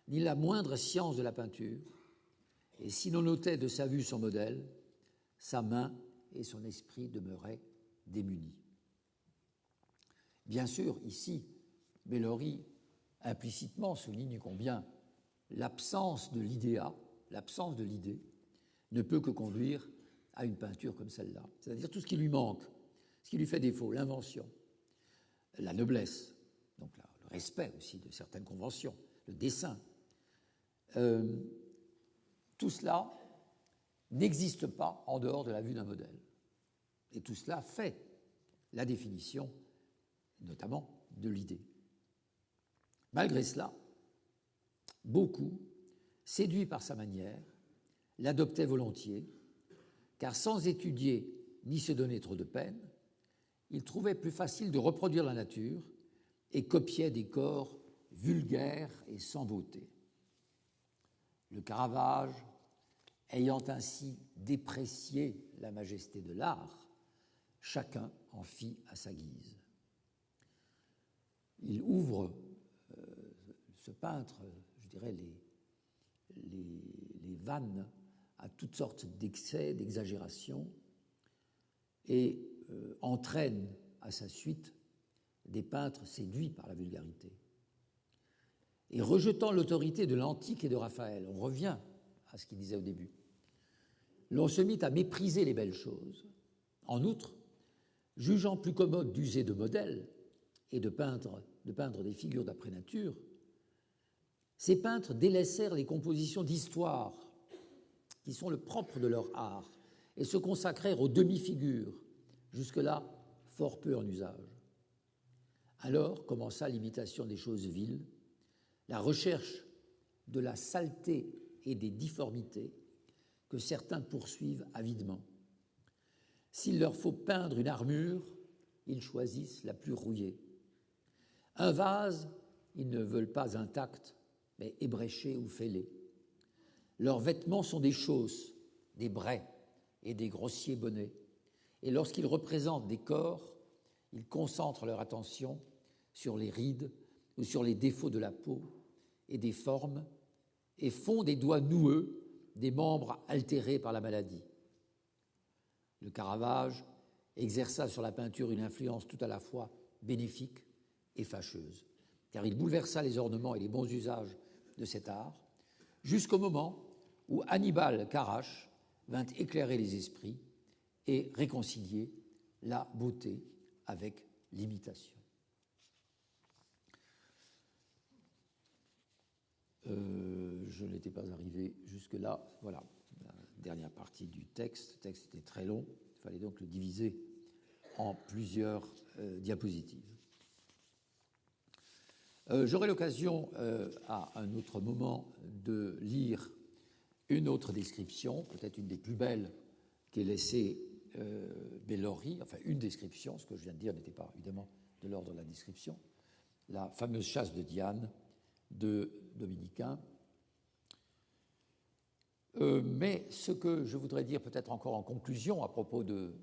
ni la moindre science de la peinture, et si l'on notait de sa vue son modèle, sa main et son esprit demeuraient démunis. Bien sûr, ici, Bellori implicitement souligne combien l'absence de l'idéa, l'absence de l'idée, ne peut que conduire à une peinture comme celle-là. C'est-à-dire tout ce qui lui manque, ce qui lui fait défaut, l'invention, la noblesse, donc le respect aussi de certaines conventions, le dessin, tout cela n'existe pas en dehors de la vue d'un modèle. Et tout cela fait la définition, notamment, de l'idée. Malgré cela, beaucoup, séduits par sa manière, l'adoptaient volontiers, car sans étudier ni se donner trop de peine, il trouvait plus facile de reproduire la nature et copiait des corps vulgaires et sans beauté. Le Caravage, ayant ainsi déprécié la majesté de l'art, chacun en fit à sa guise. Il ouvre, ce peintre, je dirais, les vannes à toutes sortes d'excès, d'exagérations, et entraîne à sa suite des peintres séduits par la vulgarité. Et rejetant l'autorité de l'Antique et de Raphaël, on revient à ce qu'il disait au début, l'on se mit à mépriser les belles choses. En outre, jugeant plus commode d'user de modèles et de peindre des figures d'après nature, ces peintres délaissèrent les compositions d'histoire qui sont le propre de leur art et se consacrèrent aux demi-figures, jusque-là fort peu en usage. Alors commença l'imitation des choses viles, la recherche de la saleté et des difformités que certains poursuivent avidement. S'il leur faut peindre une armure, ils choisissent la plus rouillée. Un vase, ils ne veulent pas intact, mais ébréché ou fêlé. Leurs vêtements sont des chausses, des braies et des grossiers bonnets. Et lorsqu'ils représentent des corps, ils concentrent leur attention sur les rides ou sur les défauts de la peau et des formes et font des doigts noueux des membres altérés par la maladie. Le Caravage exerça sur la peinture une influence tout à la fois bénéfique et fâcheuse, car il bouleversa les ornements et les bons usages de cet art, jusqu'au moment où Hannibal Carache vint éclairer les esprits et réconcilier la beauté avec l'imitation. Je n'étais pas arrivé jusque-là. Voilà, la dernière partie du texte. Le texte était très long. Il fallait donc le diviser en plusieurs diapositives. J'aurai l'occasion à un autre moment de lire une autre description, peut-être une des plus belles qu'ait laissée Bellori, enfin une description, ce que je viens de dire n'était pas évidemment de l'ordre de la description, la fameuse chasse de Diane de Dominicain. Mais ce que je voudrais dire peut-être encore en conclusion à propos de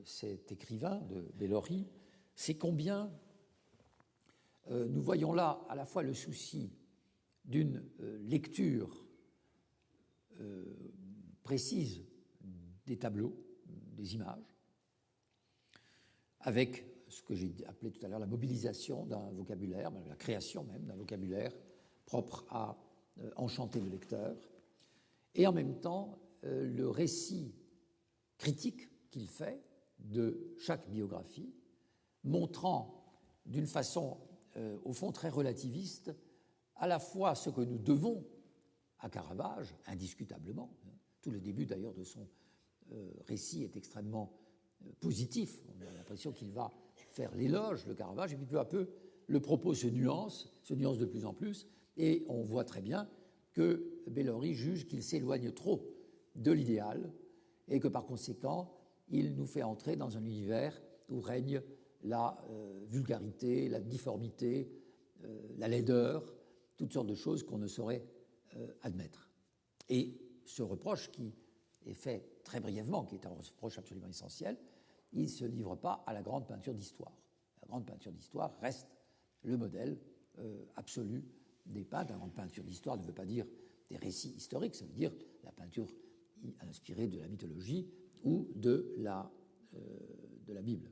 cet écrivain de Bellori, c'est combien nous voyons là à la fois le souci d'une lecture précise des tableaux, des images, avec ce que j'ai appelé tout à l'heure la mobilisation d'un vocabulaire, la création même d'un vocabulaire propre à enchanter le lecteur, et en même temps le récit critique qu'il fait de chaque biographie, montrant d'une façon au fond très relativiste à la fois ce que nous devons à Caravage, indiscutablement. Tout le début d'ailleurs de son récit est extrêmement positif. On a l'impression qu'il va faire l'éloge, le Caravage, et puis peu à peu, le propos se nuance de plus en plus, et on voit très bien que Bellori juge qu'il s'éloigne trop de l'idéal et que par conséquent, il nous fait entrer dans un univers où règne la vulgarité, la difformité, la laideur, toutes sortes de choses qu'on ne saurait admettre. Et ce reproche qui est fait très brièvement, qui est un reproche absolument essentiel, il ne se livre pas à la grande peinture d'histoire. La grande peinture d'histoire reste le modèle absolu des peintres. La grande peinture d'histoire ne veut pas dire des récits historiques, ça veut dire la peinture inspirée de la mythologie ou de la Bible.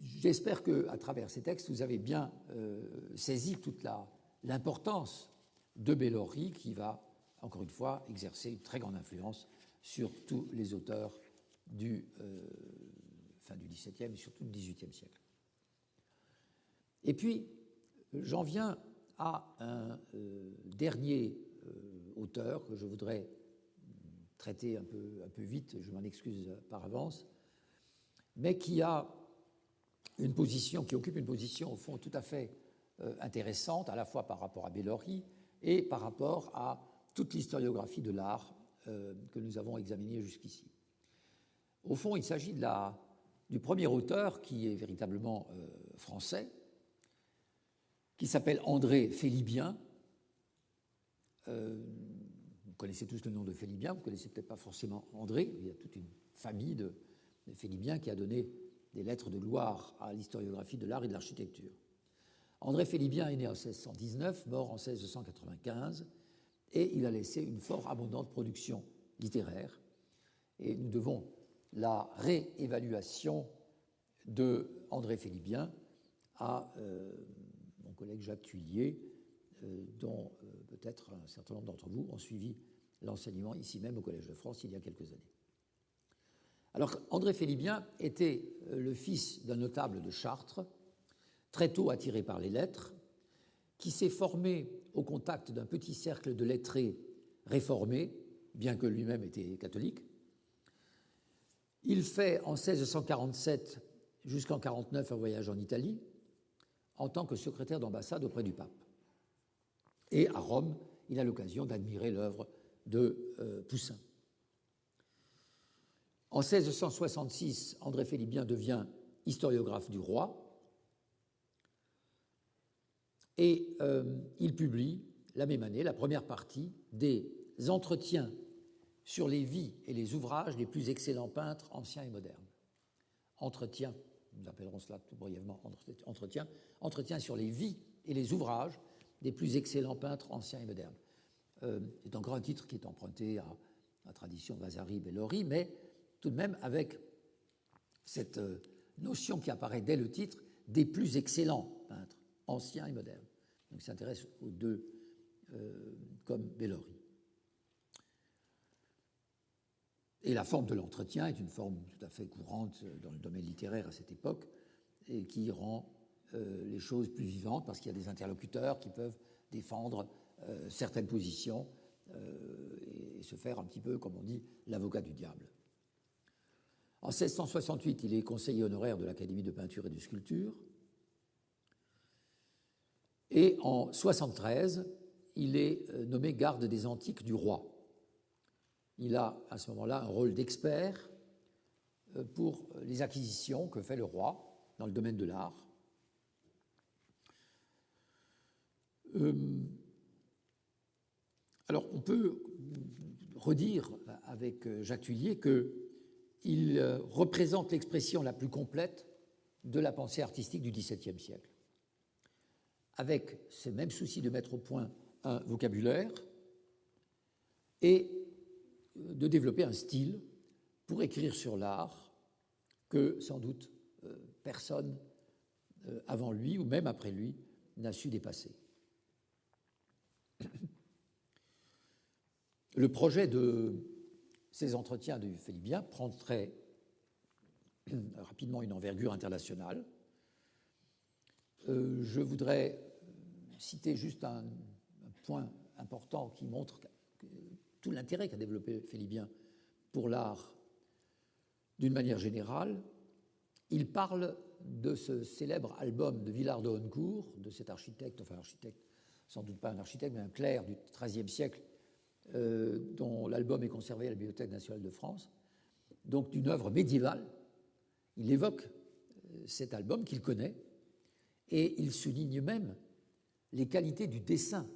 J'espère qu'à travers ces textes, vous avez bien saisi toute l'importance de Bellori, qui va, encore une fois, exercer une très grande influence sur tous les auteurs fin du XVIIe et surtout du XVIIIe siècle. Et puis, j'en viens à un dernier auteur que je voudrais traiter un peu vite, je m'en excuse par avance, mais qui occupe une position au fond tout à fait intéressante, à la fois par rapport à Bellori et par rapport à toute l'historiographie de l'art que nous avons examinée jusqu'ici. Au fond, il s'agit du premier auteur qui est véritablement français, qui s'appelle André Félibien. Vous connaissez tous le nom de Félibien, vous ne connaissez peut-être pas forcément André. Il y a toute une famille de Félibien qui a donné des lettres de gloire à l'historiographie de l'art et de l'architecture. André Félibien est né en 1619, mort en 1695, et il a laissé une fort abondante production littéraire. Et nous devons la réévaluation de André Félibien à mon collègue Jacques Thuillier, dont peut-être un certain nombre d'entre vous ont suivi l'enseignement ici même au Collège de France il y a quelques années. Alors, André Félibien était le fils d'un notable de Chartres, très tôt attiré par les lettres, qui s'est formé au contact d'un petit cercle de lettrés réformés, bien que lui-même était catholique. Il fait en 1647 jusqu'en 1649 un voyage en Italie en tant que secrétaire d'ambassade auprès du pape. Et à Rome, il a l'occasion d'admirer l'œuvre de Poussin. En 1666, André Félibien devient historiographe du roi et il publie la même année la première partie des entretiens sur les vies et les ouvrages des plus excellents peintres anciens et modernes. Entretiens, nous appellerons cela tout brièvement entretien sur les vies et les ouvrages des plus excellents peintres anciens et modernes. C'est encore un titre qui est emprunté à la tradition Vasari, Bellori, mais tout de même avec cette notion qui apparaît dès le titre des plus excellents peintres anciens et modernes. Donc il s'intéresse aux deux comme Bellori. Et la forme de l'entretien est une forme tout à fait courante dans le domaine littéraire à cette époque et qui rend les choses plus vivantes parce qu'il y a des interlocuteurs qui peuvent défendre certaines positions et se faire un petit peu, comme on dit, l'avocat du diable. En 1668, il est conseiller honoraire de l'Académie de peinture et de sculpture. Et en 1673, il est nommé garde des antiques du roi. Il a à ce moment-là un rôle d'expert pour les acquisitions que fait le roi dans le domaine de l'art. Alors, on peut redire avec Jacques Thuillier qu'il représente l'expression la plus complète de la pensée artistique du XVIIe siècle, avec ce même souci de mettre au point un vocabulaire et de développer un style pour écrire sur l'art que, sans doute, personne avant lui ou même après lui n'a su dépasser. Le projet de ces entretiens de Félibien prend très rapidement une envergure internationale. Je voudrais citer juste un point important qui montre tout l'intérêt qu'a développé Félibien pour l'art d'une manière générale. il parle de ce célèbre album de Villard de Honnecourt, de cet architecte, enfin architecte, sans doute pas un architecte, mais un clerc du XIIIe siècle, dont l'album est conservé à la Bibliothèque nationale de France, donc d'une œuvre médiévale. Il évoque cet album qu'il connaît et il souligne même les qualités du dessin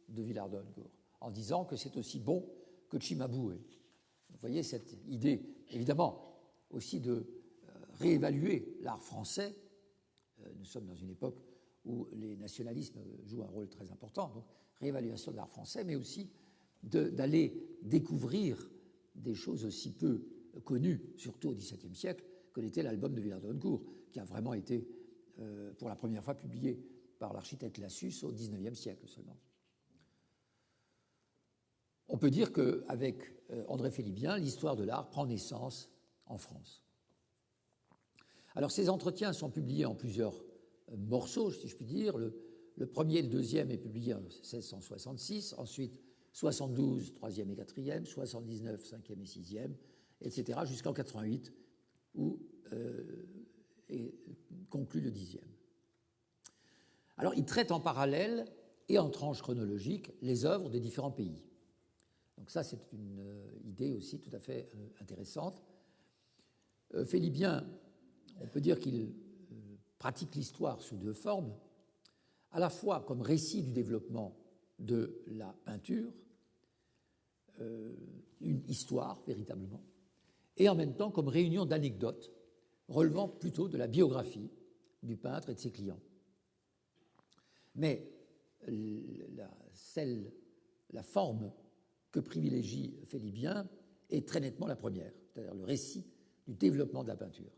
de Villard de Honnecourt, en disant que c'est aussi bon que Cimabue. Vous voyez cette idée, évidemment, aussi de réévaluer l'art français. Nous sommes dans une époque où les nationalismes jouent un rôle très important, donc réévaluation de l'art français, mais aussi d'aller découvrir des choses aussi peu connues, surtout au XVIIe siècle, que l'était l'album de Villard de Honnecourt, qui a vraiment été, pour la première fois, publié par l'architecte Lassus au XIXe siècle seulement. On peut dire qu'avec André Félibien, l'histoire de l'art prend naissance en France. Alors ces entretiens sont publiés en plusieurs morceaux, si je puis dire. Le premier et le deuxième est publié en 1666, ensuite 72, troisième et quatrième, 79, cinquième et sixième, etc., jusqu'en 88, où est conclu le dixième. Alors il traite en parallèle et en tranche chronologique les œuvres des différents pays. Donc ça, c'est une idée aussi tout à fait intéressante. Félibien, on peut dire qu'il pratique l'histoire sous deux formes, à la fois comme récit du développement de la peinture, une histoire véritablement, et en même temps comme réunion d'anecdotes relevant plutôt de la biographie du peintre et de ses clients. Mais la forme que privilégie Félibien est très nettement la première, c'est-à-dire le récit du développement de la peinture,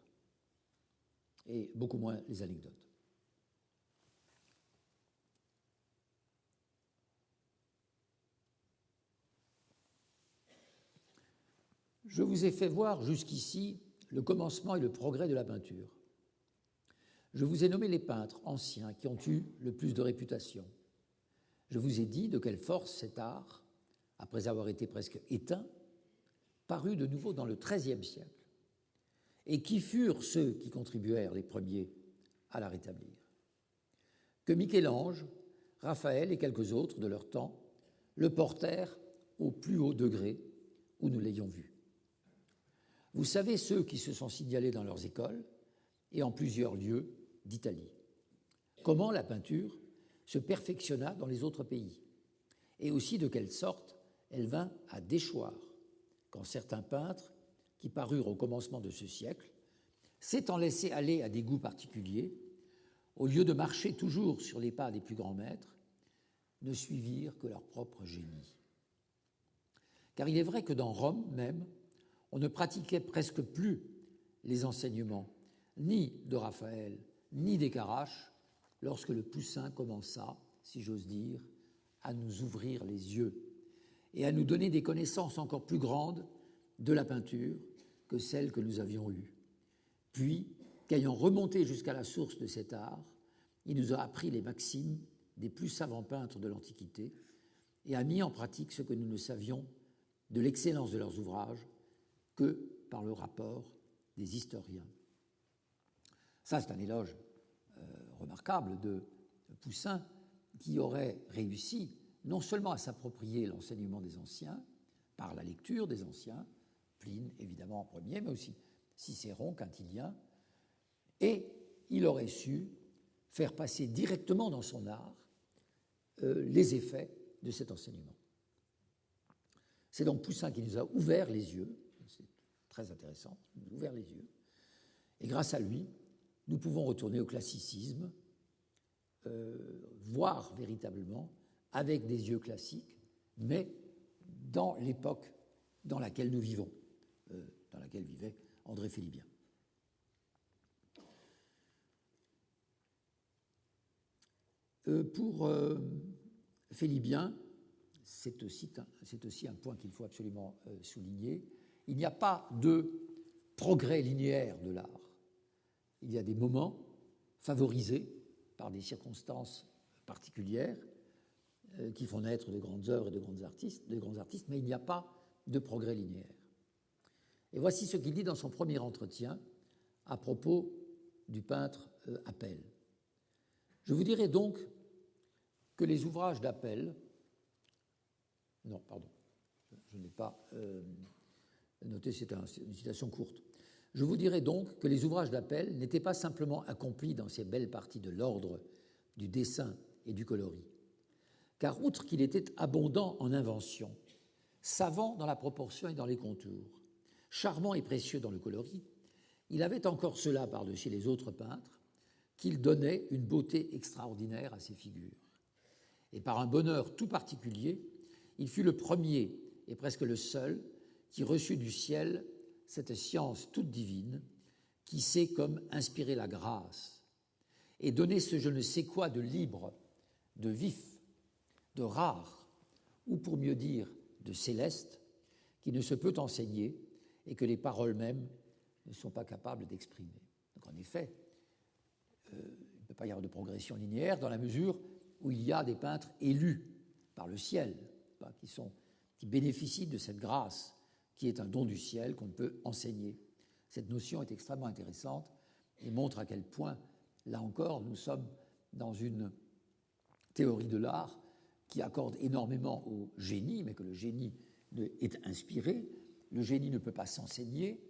et beaucoup moins les anecdotes. Je vous ai fait voir jusqu'ici le commencement et le progrès de la peinture. Je vous ai nommé les peintres anciens qui ont eu le plus de réputation. Je vous ai dit de quelle force cet art, après avoir été presque éteint, parut de nouveau dans le XIIIe siècle, et qui furent ceux qui contribuèrent les premiers à la rétablir. Que Michel-Ange, Raphaël et quelques autres de leur temps le portèrent au plus haut degré où nous l'ayons vu. Vous savez ceux qui se sont signalés dans leurs écoles et en plusieurs lieux d'Italie. Comment la peinture se perfectionna dans les autres pays, et aussi de quelle sorte elle vint à déchoir quand certains peintres, qui parurent au commencement de ce siècle, s'étant laissés aller à des goûts particuliers, au lieu de marcher toujours sur les pas des plus grands maîtres, ne suivirent que leur propre génie. Car il est vrai que dans Rome même, on ne pratiquait presque plus les enseignements ni de Raphaël, ni des Caraches, lorsque le Poussin commença, si j'ose dire, à nous ouvrir les yeux et à nous donner des connaissances encore plus grandes de la peinture que celles que nous avions eues. Puis, qu'ayant remonté jusqu'à la source de cet art, il nous a appris les maximes des plus savants peintres de l'Antiquité et a mis en pratique ce que nous ne savions de l'excellence de leurs ouvrages que par le rapport des historiens. Ça, c'est un éloge remarquable de Poussin, qui aurait réussi non seulement à s'approprier l'enseignement des anciens, par la lecture des anciens, Pline évidemment en premier, mais aussi Cicéron, Quintilien, et il aurait su faire passer directement dans son art les effets de cet enseignement. C'est donc Poussin qui nous a ouvert les yeux, c'est très intéressant, il nous a ouvert les yeux, et grâce à lui, nous pouvons retourner au classicisme, voir véritablement avec des yeux classiques, mais dans l'époque dans laquelle nous vivons, dans laquelle vivait André Félibien. Pour Félibien, c'est aussi un point qu'il faut absolument souligner, il n'y a pas de progrès linéaire de l'art. Il y a des moments favorisés par des circonstances particulières qui font naître de grandes œuvres et de grands artistes, mais il n'y a pas de progrès linéaire. Et voici ce qu'il dit dans son premier entretien à propos du peintre Apel. Je vous dirai donc que les ouvrages d'Apel, non, pardon, je n'ai pas noté, c'est une citation courte. Je vous dirai donc que les ouvrages d'Apel n'étaient pas simplement accomplis dans ces belles parties de l'ordre du dessin et du coloris, car outre qu'il était abondant en invention, savant dans la proportion et dans les contours, charmant et précieux dans le coloris, il avait encore cela par-dessus les autres peintres, qu'il donnait une beauté extraordinaire à ses figures. Et par un bonheur tout particulier, il fut le premier et presque le seul qui reçut du ciel cette science toute divine qui sait comme inspirer la grâce et donner ce je ne sais quoi de libre, de vif, de rare, ou pour mieux dire de céleste, qui ne se peut enseigner et que les paroles mêmes ne sont pas capables d'exprimer. Donc en effet, il ne peut pas y avoir de progression linéaire dans la mesure où il y a des peintres élus par le ciel, qui bénéficient de cette grâce qui est un don du ciel qu'on ne peut enseigner. Cette notion est extrêmement intéressante et montre à quel point, là encore, nous sommes dans une théorie de l'art qui accorde énormément au génie, mais que le génie est inspiré, le génie ne peut pas s'enseigner,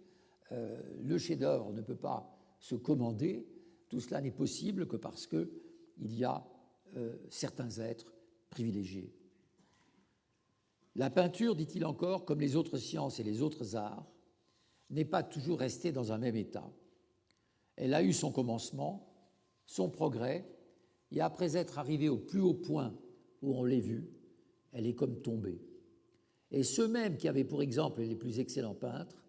le chef-d'œuvre ne peut pas se commander, tout cela n'est possible que parce qu'il y a certains êtres privilégiés. La peinture, dit-il encore, comme les autres sciences et les autres arts, n'est pas toujours restée dans un même état. Elle a eu son commencement, son progrès, et après être arrivée au plus haut point où on l'a vue, elle est comme tombée. Et ceux-mêmes qui avaient pour exemple les plus excellents peintres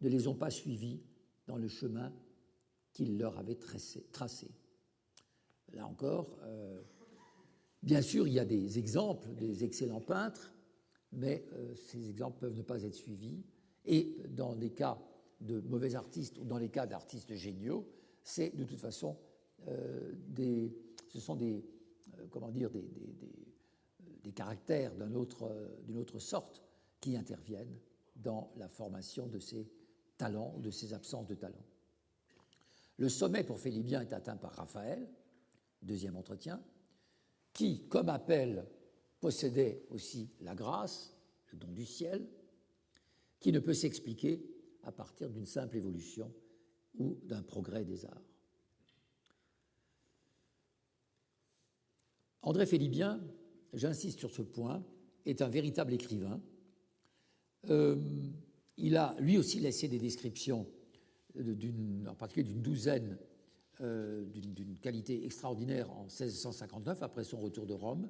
ne les ont pas suivis dans le chemin qu'il leur avait tracé. Là encore, bien sûr, il y a des exemples des excellents peintres, mais ces exemples peuvent ne pas être suivis. Et dans les cas de mauvais artistes ou dans les cas d'artistes géniaux, c'est de toute façon ce sont des caractères d'une autre sorte qui interviennent dans la formation de ces talents ou de ces absences de talent. Le sommet pour Félibien est atteint par Raphaël, deuxième entretien, qui, comme Apel, possédait aussi la grâce, le don du ciel, qui ne peut s'expliquer à partir d'une simple évolution ou d'un progrès des arts. André Félibien, j'insiste sur ce point, est un véritable écrivain. Il a lui aussi laissé des descriptions, en particulier d'une douzaine, d'une qualité extraordinaire en 1659, après son retour de Rome.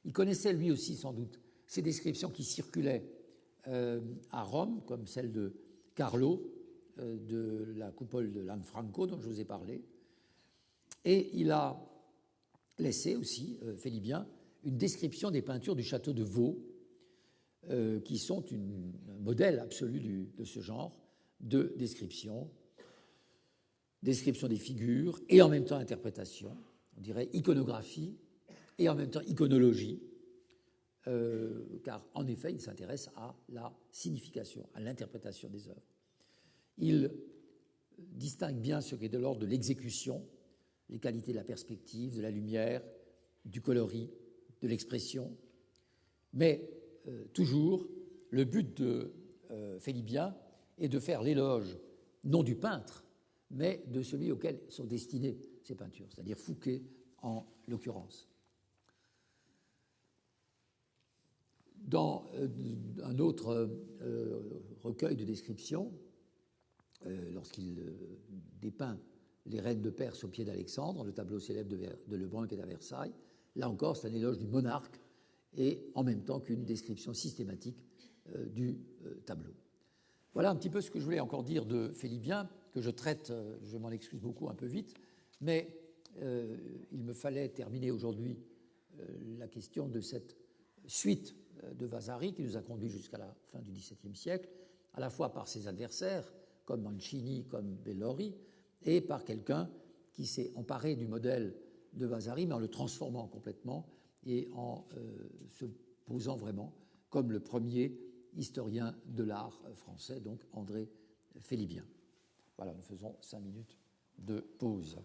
Il connaissait lui aussi sans doute ces descriptions qui circulaient à Rome, comme celle de Carlo, de la coupole de Lanfranco dont je vous ai parlé. Et il a laissé aussi, Félibien, une description des peintures du château de Vaux, qui sont un modèle absolu de ce genre de description des figures et en même temps interprétation, on dirait iconographie et en même temps iconologie, car en effet il s'intéresse à la signification, à l'interprétation des œuvres. Il distingue bien ce qui est de l'ordre de l'exécution, les qualités de la perspective, de la lumière, du coloris, de l'expression, mais toujours le but de Félibien est de faire l'éloge non du peintre, mais de celui auquel sont destinées ces peintures, c'est-à-dire Fouquet en l'occurrence. Dans un autre recueil de descriptions, lorsqu'il dépeint les reines de Perse au pied d'Alexandre, le tableau célèbre de Lebrun qui est à Versailles, là encore c'est un éloge du monarque et en même temps qu'une description systématique du tableau. Voilà un petit peu ce que je voulais encore dire de Félibien, que je traite, je m'en excuse beaucoup, un peu vite, mais il me fallait terminer aujourd'hui la question de cette suite de Vasari qui nous a conduits jusqu'à la fin du XVIIe siècle, à la fois par ses adversaires, comme Mancini, comme Bellori, et par quelqu'un qui s'est emparé du modèle de Vasari, mais en le transformant complètement et en se posant vraiment comme le premier historien de l'art français, donc André Félibien. Voilà, nous faisons 5 minutes de pause.